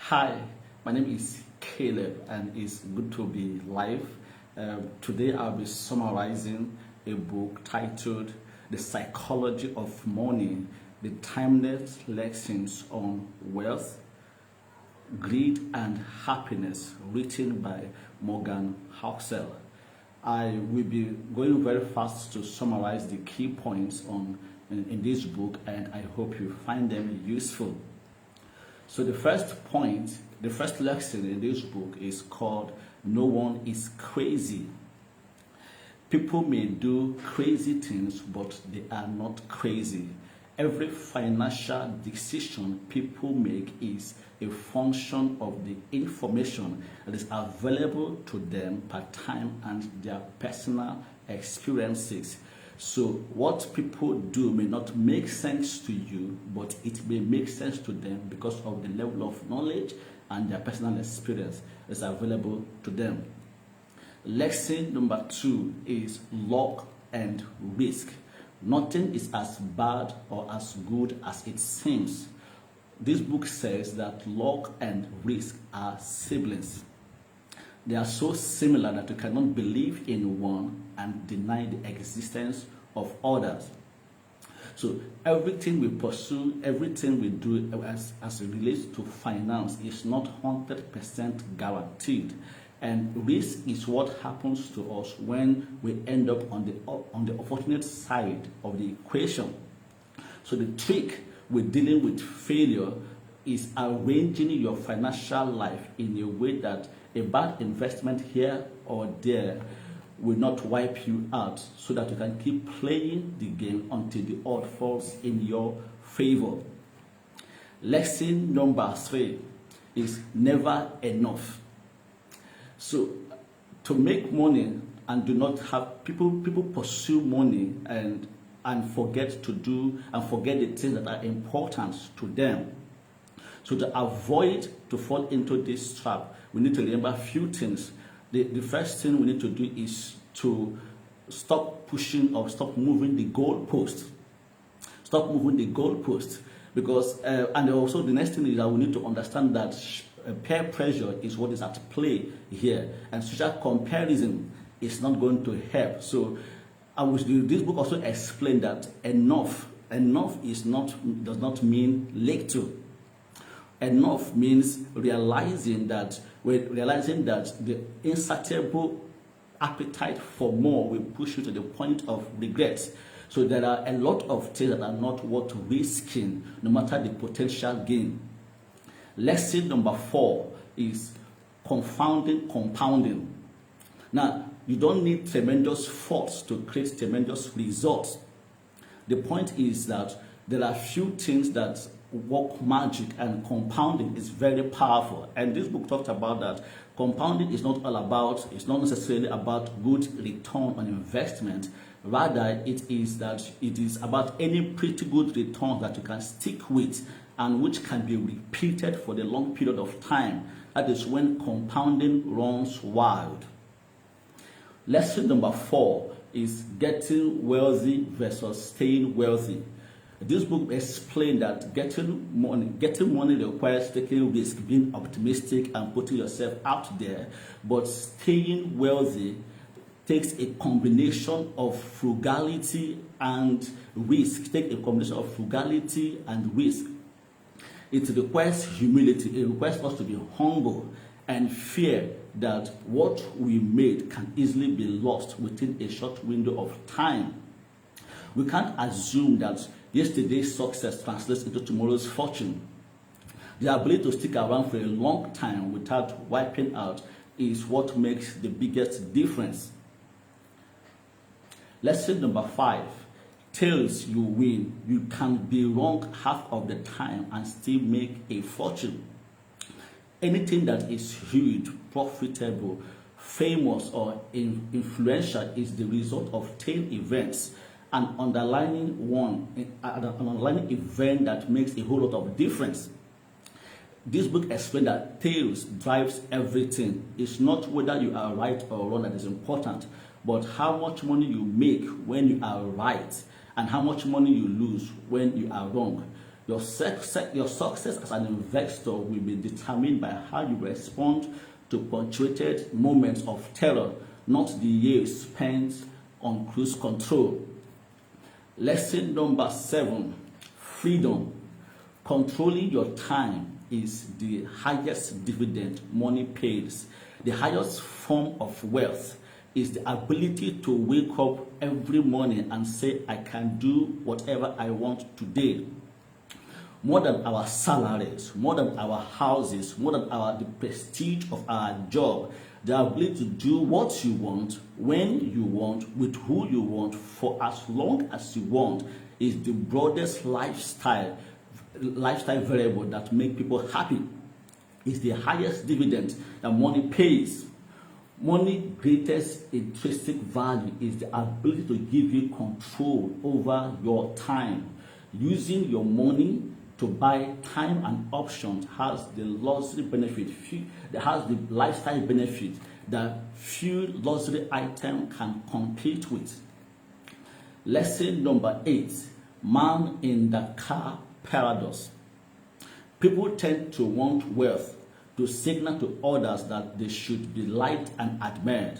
Hi, my name is Caleb and it's good to be live. Today I'll be summarizing a book titled The Psychology of Money, the Timeless Lessons on Wealth, Greed and Happiness, written by Housel. I will be going very fast to summarize the key points in this book, and I hope you find them useful. So the first point, the first lesson in this book is called No One is Crazy. People may do crazy things, but they are not crazy. Every financial decision people make is a function of the information that is available to them per time and their personal experiences. So what people do may not make sense to you, but it may make sense to them because of the level of knowledge and their personal experience that's available to them. Lesson number 2 is luck and risk. Nothing is as bad or as good as it seems. This book says that luck and risk are siblings. They are so similar that you cannot believe in one and deny the existence of others. So everything we pursue, everything we do as it relates to finance is not 100% guaranteed. And risk is what happens to us when we end up on the unfortunate side of the equation. So the trick with dealing with failure is arranging your financial life in a way that a bad investment here or there will not wipe you out, so that you can keep playing the game until the odd falls in your favor. Lesson number 3 is never enough. So to make money and do not have people pursue money and forget to do and forget the things that are important to them. So to avoid to fall into this trap, we need to remember a few things. The first thing we need to do is to stop pushing or stop moving the goalpost. Stop moving the goalpost, because and also the next thing is that we need to understand that peer pressure is what is at play here, and social comparison is not going to help. So this book also explained that enough does not mean little. Enough means realizing that the insatiable appetite for more will push you to the point of regret. So there are a lot of things that are not worth risking, no matter the potential gain. Lesson number 4 is compounding. Now, you don't need tremendous force to create tremendous results. The point is that there are few things that work magic, and compounding is very powerful. And this book talked about that. Compounding is not not necessarily about good return on investment. Rather, it is about any pretty good return that you can stick with and which can be repeated for the long period of time. That is when compounding runs wild. Lesson number 4 is getting wealthy versus staying wealthy. This book explained that getting money requires taking risk, being optimistic and putting yourself out there, but staying wealthy takes a combination of frugality and risk. It requires humility. It requires us to be humble and fear that what we made can easily be lost within a short window of time. We can't assume that yesterday's success translates into tomorrow's fortune. The ability to stick around for a long time without wiping out is what makes the biggest difference. Lesson number 5. Tails you win. You can be wrong half of the time and still make a fortune. Anything that is huge, profitable, famous, or influential is the result of tail events. An underlying event that makes a whole lot of difference. This book explains that tails drives everything. It's not whether you are right or wrong that is important, but how much money you make when you are right and how much money you lose when you are wrong. Your success as an investor will be determined by how you respond to punctuated moments of terror, not the years spent on cruise control. Lesson number 7, freedom. Controlling your time is the highest dividend money pays. The highest form of wealth is the ability to wake up every morning and say, I can do whatever I want today. More than our salaries, more than our houses, more than the prestige of our job, the ability to do what you want, when you want, with who you want, for as long as you want, is the broadest lifestyle variable that make people happy. Is the highest dividend that money pays. Money's greatest intrinsic value is the ability to give you control over your time. Using your money to buy time and options has the luxury benefit, has the lifestyle benefit that few luxury items can compete with. Lesson number 8, man in the car paradox. People tend to want wealth to signal to others that they should be liked and admired.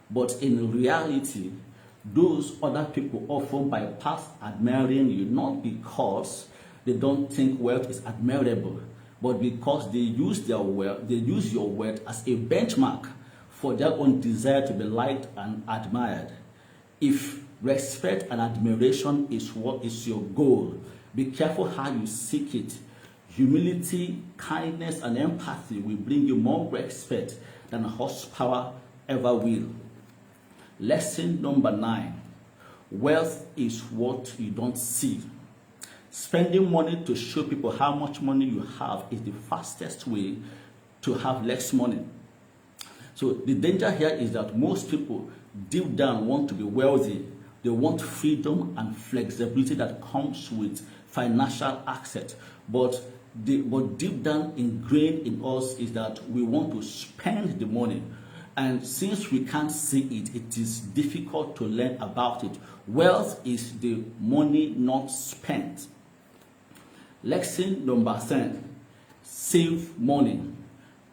But in reality, those other people often bypass admiring you not because they don't think wealth is admirable, but because they use your wealth as a benchmark for their own desire to be liked and admired. If respect and admiration is what is your goal, be careful how you seek it. Humility, kindness, and empathy will bring you more respect than horsepower ever will. Lesson number 9, wealth is what you don't see. Spending money to show people how much money you have is the fastest way to have less money. So the danger here is that most people deep down want to be wealthy. They want freedom and flexibility that comes with financial access. But deep down ingrained in us is that we want to spend the money. And since we can't see it, it is difficult to learn about it. Wealth is the money not spent. Lesson number 10, save money.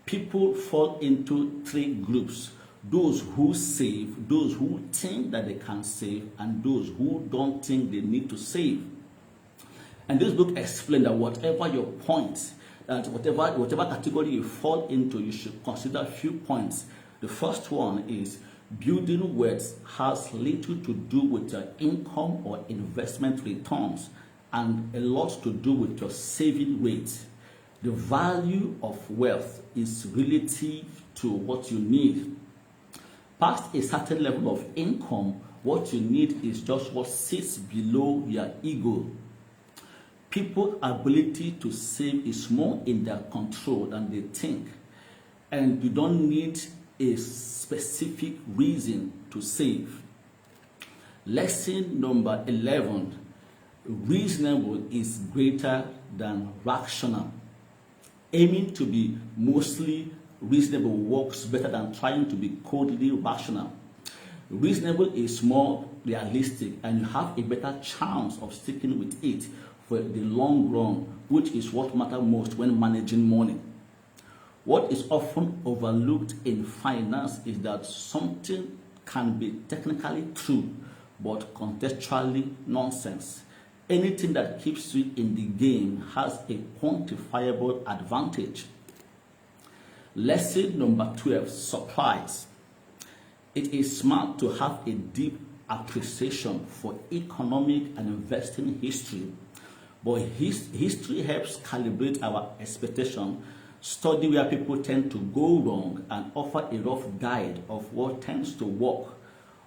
People fall into 3 groups. Those who save, those who think that they can save, and those who don't think they need to save. And this book explains that whatever your point, that whatever category you fall into, you should consider a few points. The first one is building wealth has little to do with your income or investment returns and a lot to do with your saving rate. The value of wealth is relative to what you need. Past a certain level of income, what you need is just what sits below your ego. People's ability to save is more in their control than they think. And you don't need a specific reason to save. Lesson number 11, reasonable is greater than rational. Aiming to be mostly reasonable works better than trying to be coldly rational. Reasonable is more realistic and you have a better chance of sticking with it for the long run, which is what matters most when managing money. What is often overlooked in finance is that something can be technically true, but contextually nonsense. Anything that keeps you in the game has a quantifiable advantage. Lesson number 12, surprise. It is smart to have a deep appreciation for economic and investing history, but history helps calibrate our expectation, study where people tend to go wrong, and offer a rough guide of what tends to work,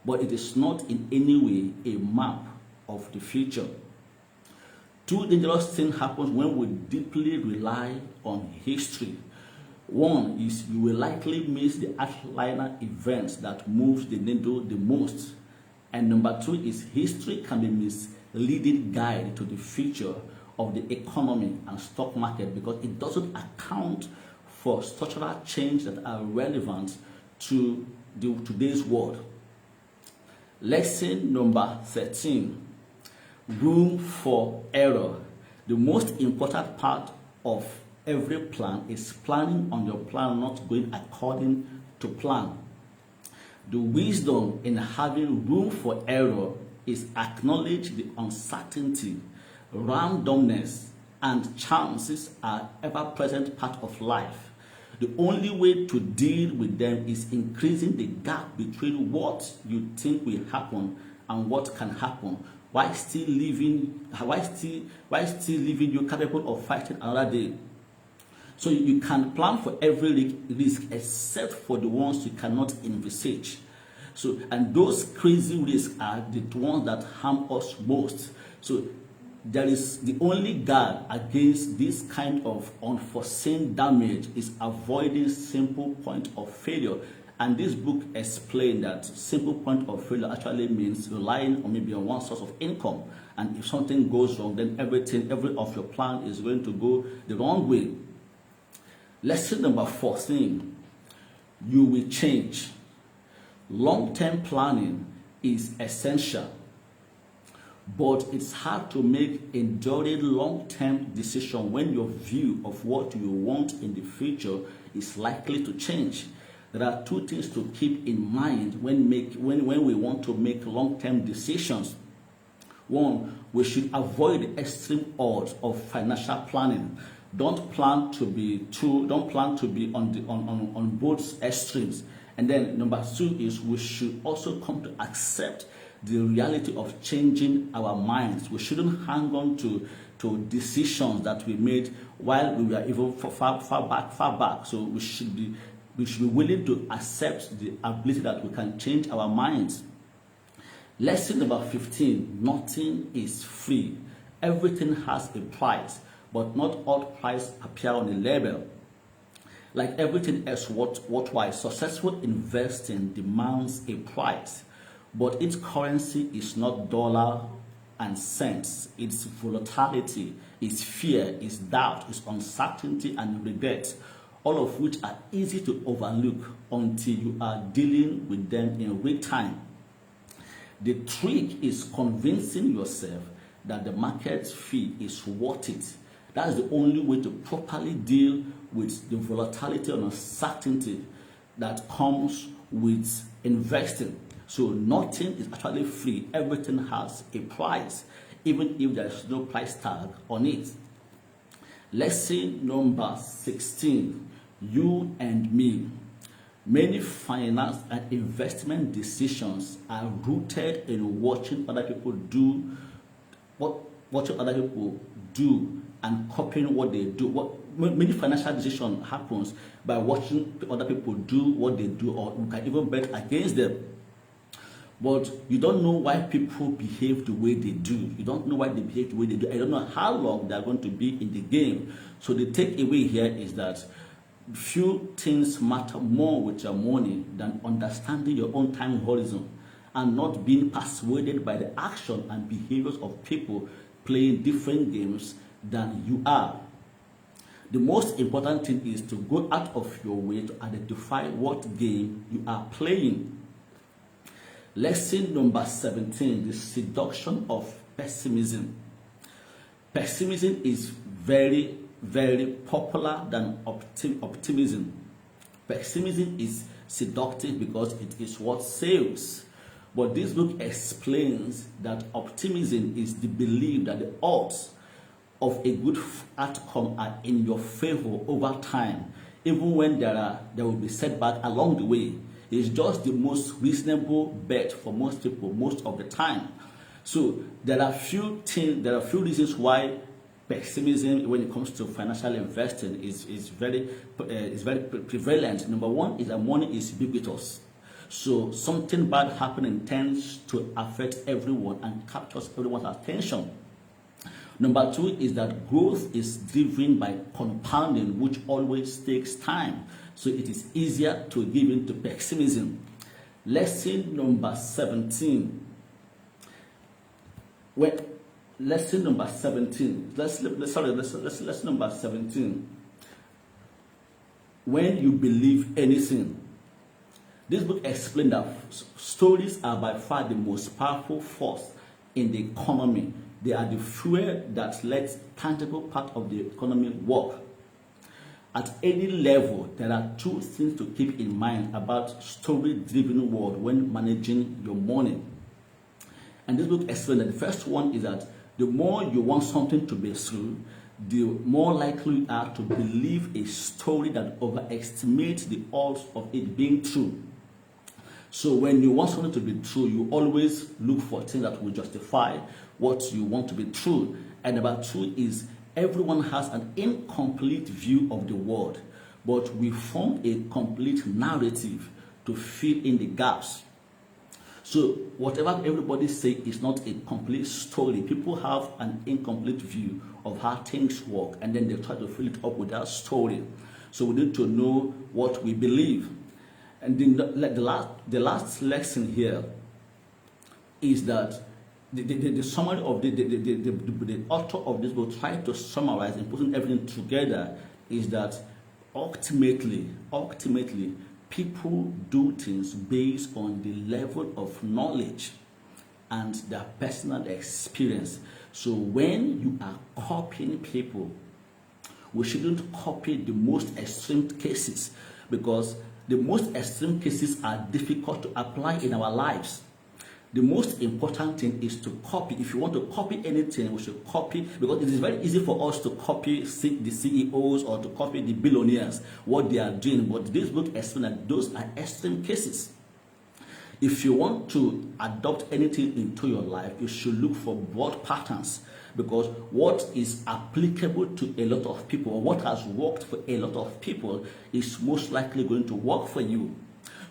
but it is not in any way a map of the future. 2 dangerous things happen when we deeply rely on history. One is you will likely miss the outliner events that moves the needle the most. And number 2 is history can be misleading guide to the future of the economy and stock market because it doesn't account for structural change that are relevant to today's world. Lesson number 13, room for error. The most important part of every plan is planning on your plan not going according to plan. The wisdom in having room for error is acknowledge the uncertainty, randomness, and chances are ever-present part of life. The only way to deal with them is increasing the gap between what you think will happen and what can happen, while still leaving you capable of fighting another day. So you can plan for every risk except for the ones you cannot envisage. So, and those crazy risks are the ones that harm us most. So there is the only guard against this kind of unforeseen damage is avoiding simple point of failure. And this book explained that simple point of failure actually means relying on maybe on one source of income. And if something goes wrong, then every of your plan is going to go the wrong way. Lesson number 14, you will change. Long-term planning is essential, but it's hard to make enduring long-term decisions when your view of what you want in the future is likely to change. There are two things to keep in mind when we want to make long-term decisions. One, we should avoid the extreme odds of financial planning. Don't plan to be on both extremes. And then number 2 is we should also come to accept the reality of changing our minds. We shouldn't hang on to decisions that we made while we were even far back. So we should be willing to accept the ability that we can change our minds. Lesson number 15, nothing is free. Everything has a price, but not all price appear on a label. Like everything else worthwhile, successful investing demands a price, but its currency is not dollar and cents. It's volatility, it's fear, it's doubt, it's uncertainty and regret, all of which are easy to overlook until you are dealing with them in real time. The trick is convincing yourself that the market fee is worth it. That is the only way to properly deal with the volatility and uncertainty that comes with investing. So nothing is actually free. Everything has a price, even if there is no price tag on it. Lesson number 16, you and me. Many finance and investment decisions are rooted in watching other people do and copying what they do. Many financial decisions happens by watching other people do what they do, or you can even bet against them. But you don't know why people behave the way they do. You don't know why they behave the way they do. I don't know how long they are going to be in the game. So the takeaway here is that few things matter more with your money than understanding your own time horizon and not being persuaded by the action and behaviors of people playing different games than you are. The most important thing is to go out of your way to identify what game you are playing. Lesson number 17, the seduction of pessimism. Pessimism is very, very popular than optimism. Pessimism is seductive because it is what sells. But this book explains that optimism is the belief that the odds of a good outcome are in your favor over time, even when there will be setback along the way. It's just the most reasonable bet for most people most of the time. So there are few reasons why pessimism when it comes to financial investing is very prevalent. Number one is that money is ubiquitous. So something bad happening tends to affect everyone and captures everyone's attention. Number two is that growth is driven by compounding, which always takes time. So it is easier to give in to pessimism. Lesson number 17. Lesson number 17. Lesson number 17. When you believe anything. This book explains that stories are by far the most powerful force in the economy. They are the fuel that lets tangible part of the economy work. At any level, there are two things to keep in mind about story-driven world when managing your money. And this book explains that the first one is that the more you want something to be true, the more likely you are to believe a story that overestimates the odds of it being true. So when you want something to be true, you always look for things that will justify what you want to be true. And number two is everyone has an incomplete view of the world, but we form a complete narrative to fill in the gaps. So whatever everybody says is not a complete story. People have an incomplete view of how things work, and then they try to fill it up with that story. So we need to know what we believe. And the last lesson here is that the summary of the author of this book trying to summarize and putting everything together is that ultimately people do things based on the level of knowledge and their personal experience. So when you are copying people, we shouldn't copy the most extreme cases, because the most extreme cases are difficult to apply in our lives. The most important thing is to copy. If you want to copy anything, we should copy, because it is very easy for us to copy the CEOs or to copy the billionaires, what they are doing. But this book explains that those are extreme cases. If you want to adopt anything into your life, you should look for broad patterns, because what is applicable to a lot of people, or what has worked for a lot of people, is most likely going to work for you.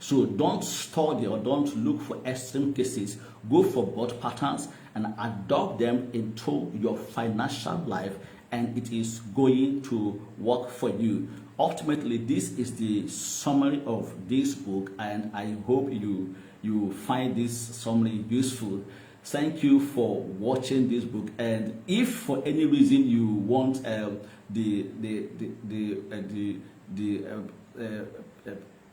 So don't study or don't look for extreme cases. Go for broad patterns and adopt them into your financial life, and it is going to work for you. Ultimately, this is the summary of this book, and I hope you find this summary useful. Thank you for watching this book, and if for any reason you want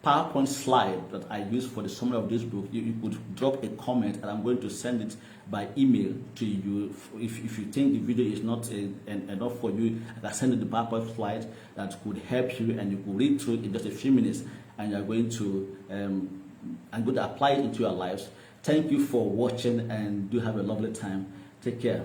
PowerPoint slide that I use for the summary of this book, you could drop a comment and I'm going to send it by email to you. If you think the video is not enough for you, I can send you the PowerPoint slide that could help you, and you could read through in just a few minutes, and you're going to I'm going to apply it into your lives. Thank you for watching, and do have a lovely time. Take care.